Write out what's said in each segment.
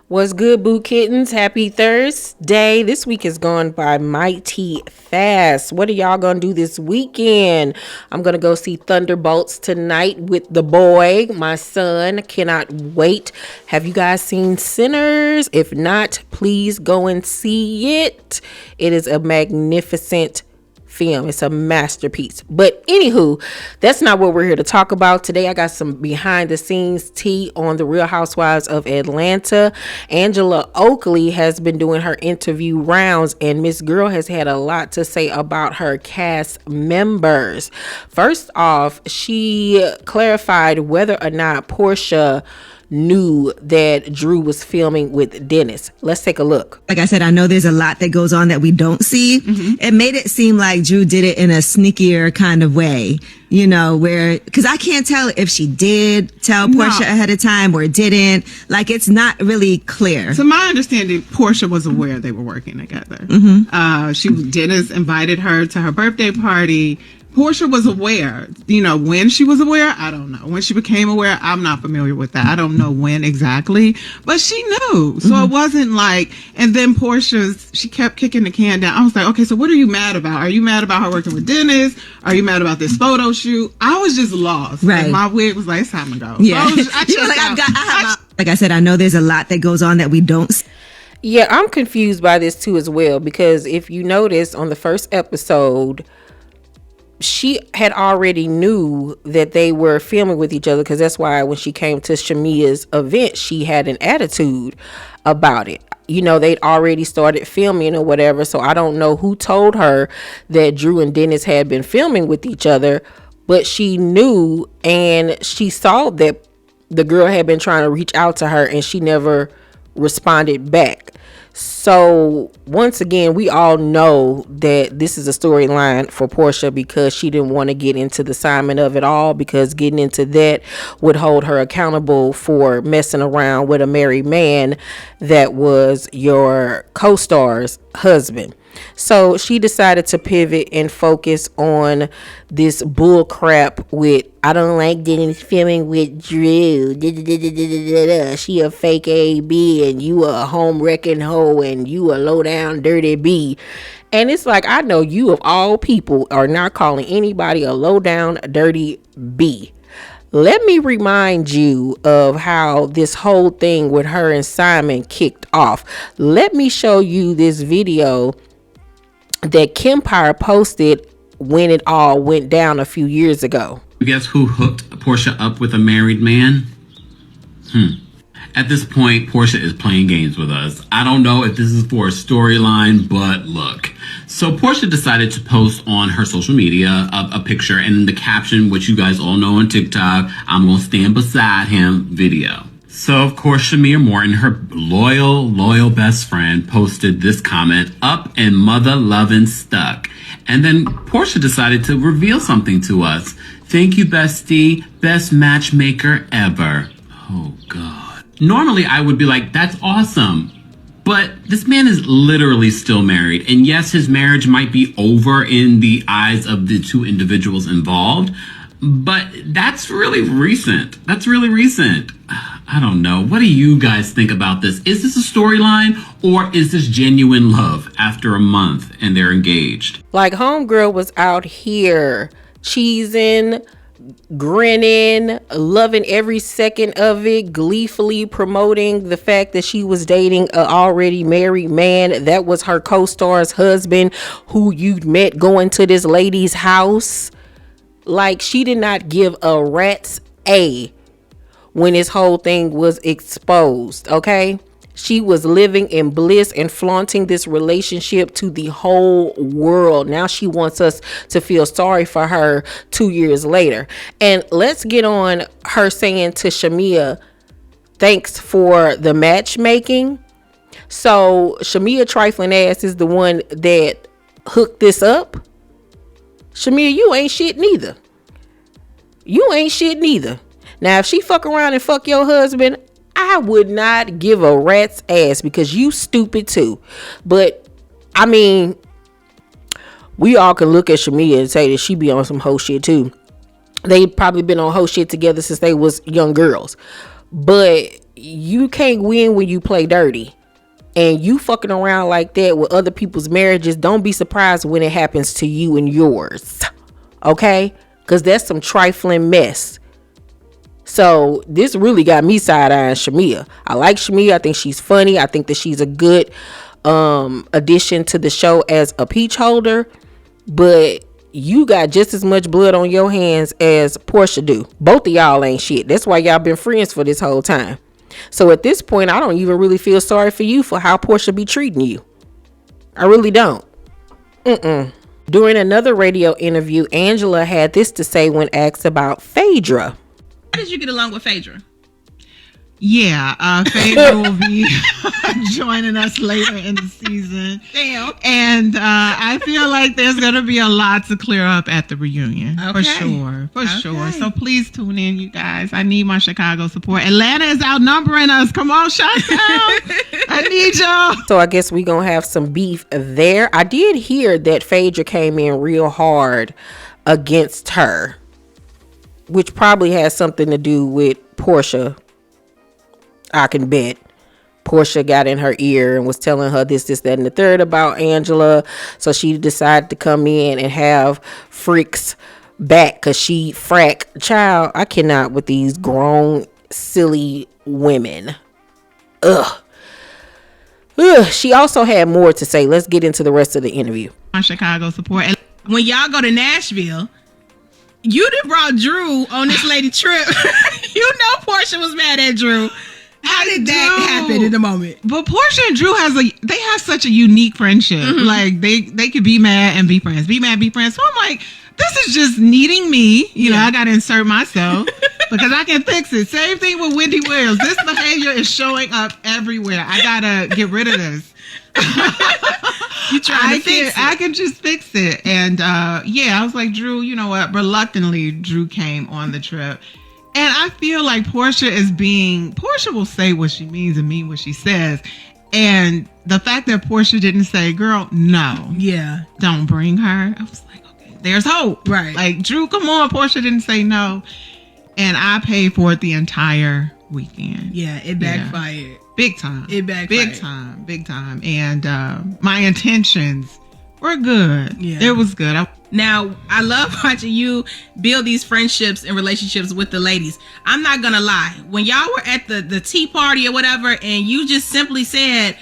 What's good, Boo Kittens? Happy Thursday. This week has gone by mighty fast. What are y'all gonna do this weekend? I'm gonna go see Thunderbolts tonight with the boy, my son. Cannot wait. Have you guys seen Sinners? If not, please go and see it. It is a magnificent film. It's a masterpiece. But anywho, that's not what we're here to talk about today. I got some behind the scenes tea on the Real Housewives of Atlanta. Angela Oakley has been doing her interview rounds, and Miss Girl has had a lot to say about her cast members. First off, she clarified whether or not Porsha knew that Drew was filming with Dennis. Let's take a look. Like I said, I know there's a lot that goes on that we don't see. Mm-hmm. It made it seem like Drew did it in a sneakier kind of way, you know, where, because I can't tell if she did tell Porsha ahead of time or didn't. Like, it's not really clear. So my understanding, Porsha was aware they were working together. Mm-hmm. Dennis invited her to her birthday party. Porsha was aware. You know, when she was aware, I don't know. When she became aware, I'm not familiar with that. I don't know when exactly, but she knew. So It wasn't like, and then she kept kicking the can down. I was like, okay, so what are you mad about? Are you mad about her working with Dennis? Are you mad about this photo shoot? I was just lost. Right. And my wig was like, it's time to go. Yeah. So like I said, I know there's a lot that goes on that we don't see. Yeah, I'm confused by this too as well, because if you notice on the first episode, she had already knew that they were filming with each other, because that's why when she came to Shamia's event, she had an attitude about it. You know, they'd already started filming or whatever, so I don't know who told her that Drew and Dennis had been filming with each other, but she knew, and she saw that the girl had been trying to reach out to her and she never responded back. So once again, we all know that this is a storyline for Porsha, because she didn't want to get into the assignment of it all, because getting into that would hold her accountable for messing around with a married man that was your co-star's husband. So she decided to pivot and focus on this bull crap with, I don't like Dennis filming with Drew. She a fake AB and you a home wrecking hoe and you a low down dirty B. And it's like, I know you of all people are not calling anybody a low down dirty B. Let me remind you of how this whole thing with her and Simon kicked off. Let me show you this video that Kempire posted when it all went down a few years ago. Guess who hooked Porsha up with a married man? At this point, Porsha is playing games with us. I don't know if this is for a storyline, but look. So Porsha decided to post on her social media a picture, and the caption, which you guys all know on TikTok, "I'm gonna stand beside him" video. So, of course, Shamir Morton, her loyal best friend, posted this comment, "Up and mother loving stuck." And then Porsha decided to reveal something to us. "Thank you, bestie. Best matchmaker ever." Oh, God. Normally, I would be like, that's awesome. But this man is literally still married. And yes, his marriage might be over in the eyes of the two individuals involved. But that's really recent. I don't know. What do you guys think about this? Is this a storyline, or is this genuine love after a month and they're engaged? Like, homegirl was out here cheesing, grinning, loving every second of it, gleefully promoting the fact that she was dating an already married man that was her co-star's husband, who you'd met going to this lady's house. Like, she did not give a rat's A when this whole thing was exposed, okay? She was living in bliss and flaunting this relationship to the whole world. Now she wants us to feel sorry for her 2 years later. And let's get on her saying to Shamia, thanks for the matchmaking. So Shamia trifling ass is the one that hooked this up. Shamia, you ain't shit neither. Now, if she fuck around and fuck your husband, I would not give a rat's ass because you stupid too. But I mean, we all can look at Shamia and say that she be on some hoe shit too. They probably been on hoe shit together since they was young girls. But you can't win when you play dirty. And you fucking around like that with other people's marriages, don't be surprised when it happens to you and yours. Okay? Because that's some trifling mess. So this really got me side-eyeing Shamia. I like Shamia. I think she's funny. I think that she's a good addition to the show as a peach holder. But you got just as much blood on your hands as Porsha do. Both of y'all ain't shit. That's why y'all been friends for this whole time. So at this point, I don't even really feel sorry for you for how Porsha be treating you. I really don't. During another radio interview, Angela had this to say when asked about Phaedra. How did you get along with Phaedra? Yeah, Phaedra will be joining us later in the season. Damn. And I feel like there's going to be a lot to clear up at the reunion. For sure. For sure. So please tune in, you guys. I need my Chicago support. Atlanta is outnumbering us. Come on, shout out. I need y'all. So I guess we going to have some beef there. I did hear that Phaedra came in real hard against her, which probably has something to do with Porsha. I can bet. Porsha got in her ear and was telling her this, that, and the third about Angela. So she decided to come in and have Freaks back because she child. I cannot with these grown, silly women. Ugh. She also had more to say. Let's get into the rest of the interview. My Chicago support. When y'all go to Nashville, you done brought Drew on this lady trip. You know Porsha was mad at Drew. How did that happen in the moment? But Porsha and Drew they have such a unique friendship. Like they could be mad and be friends. Be mad, be friends. So I'm like, this is just needing me. You know, I gotta insert myself because I can fix it. Same thing with Wendy Williams. This behavior is showing up everywhere. I gotta get rid of this. You trying to fix it? I can just fix it. And I was like, Drew, you know what? Reluctantly, Drew came on the trip. And I feel like Porsha will say what she means and mean what she says. And the fact that Porsha didn't say, girl, no. Yeah. Don't bring her. I was like, okay, there's hope. Right. Like, Drew, come on. Porsha didn't say no. And I paid for it the entire weekend. Yeah, it backfired. Yeah. Big time. It backfired. Big time. And my intentions were good. Yeah. It was good. Now, I love watching you build these friendships and relationships with the ladies. I'm not going to lie. When y'all were at the tea party or whatever, and you just simply said,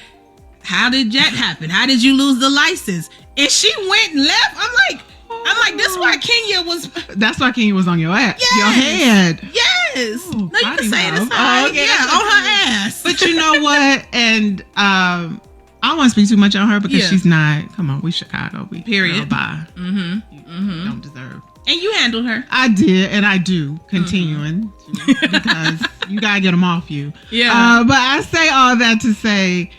how did that happen? How did you lose the license? And she went and left. I'm like, this is why Kenya was. That's why Kenya was on your ass. Yes. Your head. Yes. Ooh, no, you can say it aside. On her ass. But you know what? And I don't want to speak too much on her because she's not. Come on, we Chicago. We period. Bye. You don't deserve. And you handled her. I did, and I do. Continuing because you gotta get them off you. Yeah. But I say all that to say,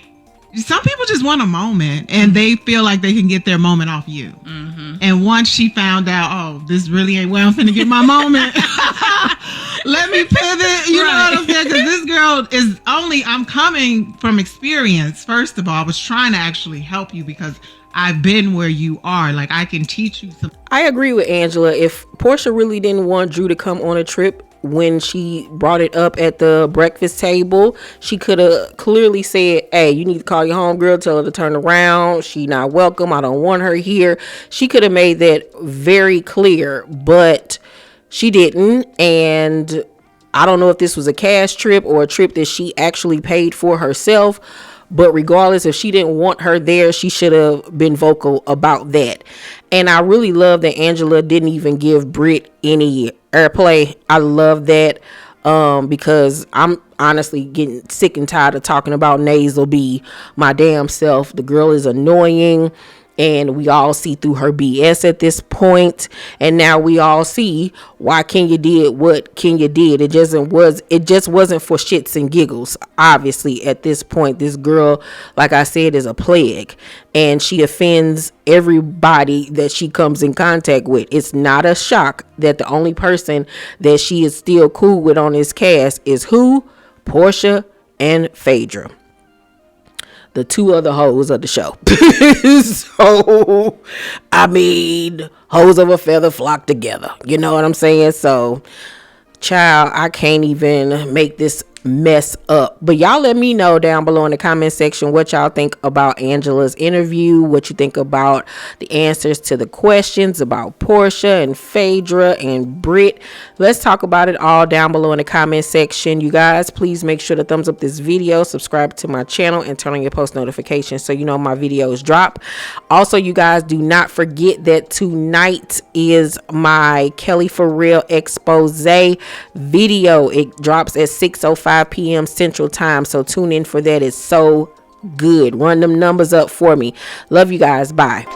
some people just want a moment, and they feel like they can get their moment off you. And once she found out, oh, this really ain't where I'm finna get my moment. Let me pivot. You know what I'm saying? Because this girl is I'm coming from experience. First of all, I was trying to actually help you because I've been where you are. Like, I can teach you some. I agree with Angela. If Porsha really didn't want Drew to come on a trip when she brought it up at the breakfast table, she could have clearly said, hey, you need to call your homegirl, tell her to turn around. She not welcome. I don't want her here. She could have made that very clear, but she didn't. And I don't know if this was a cash trip or a trip that she actually paid for herself. But regardless, if she didn't want her there, she should have been vocal about that. And I really love that Angela didn't even give Britt any airplay. I love that because I'm honestly getting sick and tired of talking about Nasal B my damn self. The girl is annoying. And we all see through her BS at this point. And now we all see why Kenya did what Kenya did. It just wasn't for shits and giggles. Obviously, at this point, this girl, like I said, is a plague. And she offends everybody that she comes in contact with. It's not a shock that the only person that she is still cool with on this cast is who? Porsha and Phaedra, the two other hoes of the show. So, I mean, hoes of a feather flock together. You know what I'm saying? So, child, I can't even make this mess up. But y'all let me know down below in the comment section what y'all think about Angela's interview, what you think about the answers to the questions about Porsha and Phaedra and Britt. Let's talk about it all down below in the comment section. You guys, please make sure to thumbs up this video, subscribe to my channel, and turn on your post notifications so you know my videos drop. Also, you guys, do not forget that tonight is my Kelly For Real expose video. It drops at 6:05 p.m. Central Time, so tune in for that. It's so good. Run them numbers up for me. Love you guys. Bye.